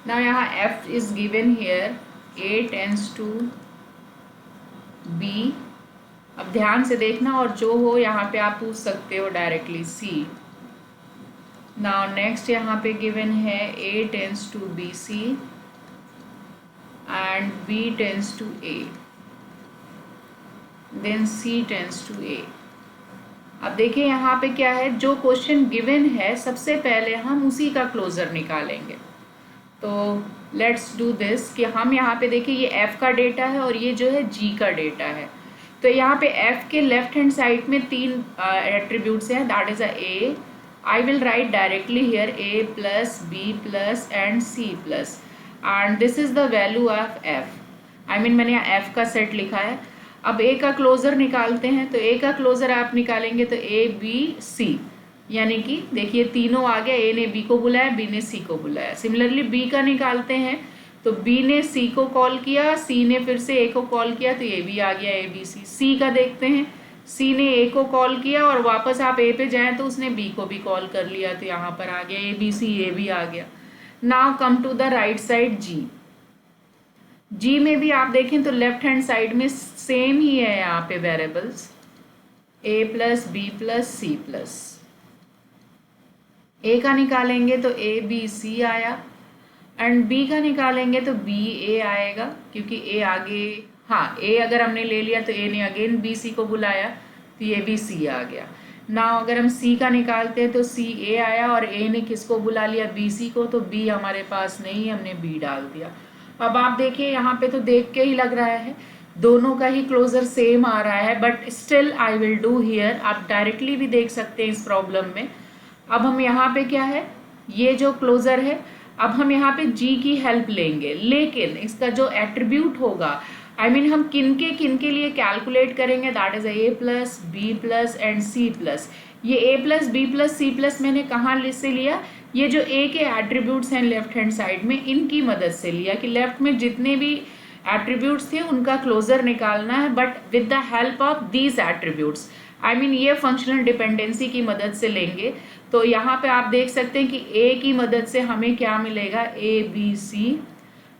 Now यहाँ f is given here, a tends to b। अब ध्यान से देखना और जो हो यहाँ पे आप पूछ सकते हो डायरेक्टली c। नाउ नेक्स्ट यहाँ पे गिवन है a tends to bc and b tends to a, then c tends to a। अब देखिए यहाँ पे क्या है, जो क्वेश्चन गिवन है सबसे पहले हम उसी का क्लोजर निकालेंगे। तो लेट्स डू दिस कि हम यहाँ पे देखिए ये f का डेटा है और ये जो है g का डेटा है। तो यहाँ पे f के लेफ्ट हैंड साइड में तीन एट्रीब्यूट्स हैं, that is a। I will write directly here a plus b plus and c plus and this is the value of f। I mean मैंने यहाँ f का सेट लिखा है। अब a का क्लोजर निकालते हैं, तो a का क्लोजर आप निकालेंगे तो a b c, यानी कि देखिए तीनों आ गया, a ने b को बुलाया, b ने c को बुलाया। सिमिलरली b का निकालते हैं तो b ने c को कॉल किया, c ने फिर से a को कॉल किया, तो a भी आ गया a b c। c का देखते हैं, C ने A को कॉल किया और वापस आप A पे जाएं तो उसने B को भी कॉल कर लिया, तो यहाँ पर आ गया A B C, A भी आ गया। Now come to the right side G। G में भी आप देखें तो लेफ्ट हैंड साइड में सेम ही है यहाँ पे variables A plus B plus C plus. A का निकालेंगे तो A B C आया एंड B का निकालेंगे तो B A आएगा, क्योंकि A आगे, हाँ A अगर हमने ले लिया तो A ने अगेन B C को बुलाया तो ये भी C आ गया। नाउ अगर हम C का निकालते हैं तो C A आया और A ने किसको बुला लिया, B C को, तो B हमारे पास नहीं है, हमने B डाल दिया। अब आप देखिए यहाँ पे तो देख के ही लग रहा है दोनों का ही क्लोजर सेम आ रहा है, but still I will do here, आप डायरेक्टली भी देख सकते हैं इस प्रॉब्लम में। अब हम यहाँ पे क्या है, ये जो क्लोजर है, अब हम यहाँ पे G की हेल्प लेंगे, लेकिन इसका जो एट्रीब्यूट होगा, I mean हम किन के लिए कैलकुलेट करेंगे, that is A plus B plus and C plus. ये A plus B plus C plus मैंने कहाँ से लिया, ये जो A के एट्रीब्यूट्स हैं लेफ्ट हैंड साइड में, इनकी मदद से लिया कि लेफ्ट में जितने भी एट्रीब्यूट्स थे उनका क्लोजर निकालना है, but with the help of these attributes. I mean ये फंक्शनल डिपेंडेंसी की मदद से लेंगे। तो यहाँ पे आप देख सकते हैं कि A की मदद से हमें क्या मिलेगा, A B C,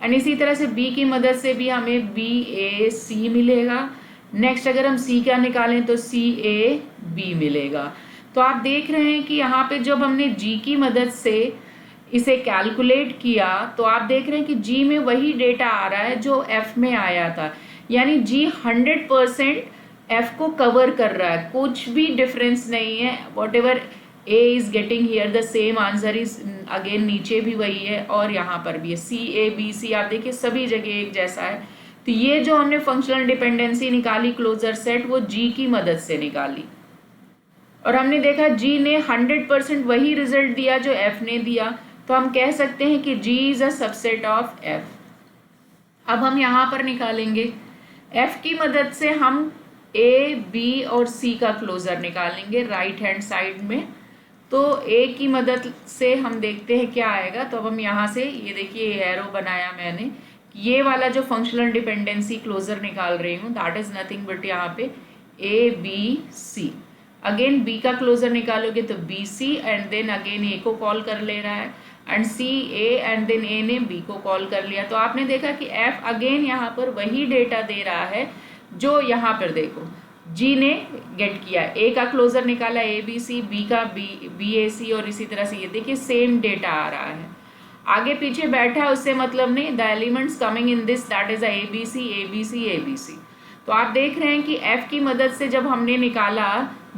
एंड इसी तरह से B की मदद से भी हमें B A C मिलेगा। नेक्स्ट अगर हम C का निकालें तो C A B मिलेगा। तो आप देख रहे हैं कि यहाँ पे जब हमने G की मदद से इसे कैलकुलेट किया तो आप देख रहे हैं कि G में वही डेटा आ रहा है जो F में आया था, यानी G 100% F को कवर कर रहा है, कुछ भी डिफरेंस नहीं है। What ever A is getting here the same answer is again, नीचे भी वही है और यहाँ पर भी है, C A B C आप देखिए सभी जगह एक जैसा है। तो ये जो हमने फंक्शनल डिपेंडेंसी निकाली क्लोजर सेट, वो G की मदद से निकाली और हमने देखा G ने 100% वही रिजल्ट दिया जो F ने दिया, तो हम कह सकते हैं कि G is a subset of F। अब हम यहाँ पर निकालेंगे F की मदद से हम A B और C का क्लोजर निकालेंगे राइट हैंड साइड में। तो A की मदद से हम देखते हैं क्या आएगा। तो अब हम यहाँ से ये देखिए एरो बनाया मैंने, ये वाला जो फंक्शनल डिपेंडेंसी क्लोजर निकाल रही हूँ, दैट इज नथिंग बट यहाँ पे A B C। Again B का क्लोजर निकालोगे तो B C and then again A को कॉल कर ले रहा है and C A and then A ने B को कॉल कर लिया। तो आपने देखा कि F अगेन यहाँ पर वही डेटा दे रहा है जो यहाँ पर देखो G ने गेट किया, A का क्लोजर निकाला A B C, B का B A C और इसी तरह से ये देखिए सेम डेटा आ रहा है। आगे पीछे बैठा है उससे मतलब नहीं, the elements coming in this that is A B C A B C A B C। तो आप देख रहे हैं कि F की मदद से जब हमने निकाला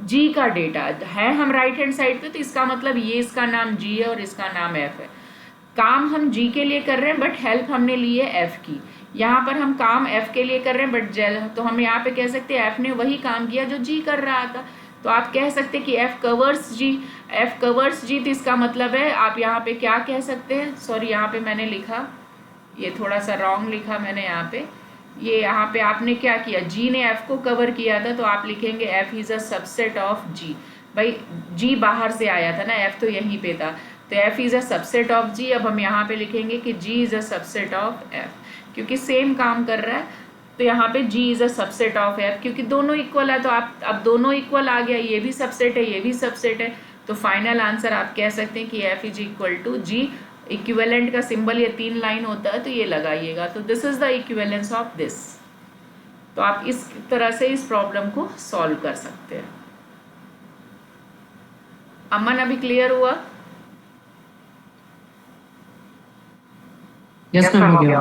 G का डेटा है, हम राइट हैंड साइड पे, तो इसका मतलब ये इसका नाम G है और इसका नाम F है। काम हम G के लिए कर रहे हैं बट हेल्प हमने ली है F की। यहाँ पर हम काम F के लिए कर रहे हैं बट तो हम यहाँ पे कह सकते हैं F ने वही काम किया जो G कर रहा था। तो आप कह सकते हैं कि F covers G, F covers G, तो इसका मतलब है आप यहाँ पे क्या कह सकते हैं, सॉरी यहाँ पे मैंने लिखा, ये थोड़ा सा रॉन्ग लिखा मैंने यहाँ पे, ये यहाँ पे आपने क्या किया, G ने F को कवर किया था तो आप लिखेंगे F is a subset of G। भाई G बाहर से आया था ना, F तो यहीं पे था, तो F is a subset of G। अब हम यहाँ पे लिखेंगे कि G is a subset of F, क्योंकि सेम काम कर रहा है तो यहाँ पे G is a subset of F, क्योंकि दोनों इक्वल है तो आप अब दोनों इक्वल आ गया, ये भी सबसेट है ये भी सबसेट है, तो फाइनल आंसर आप कह सकते हैं कि F is equal to G। Equivalent का सिंबल ये 3 लाइन होता है तो ये लगाइएगा, तो this is the equivalence of this. तो आप इस तरह से इस प्रॉब्लम को सॉल्व कर सकते हैं। अमन अभी क्लियर हुआ? यस मैम, हो गया।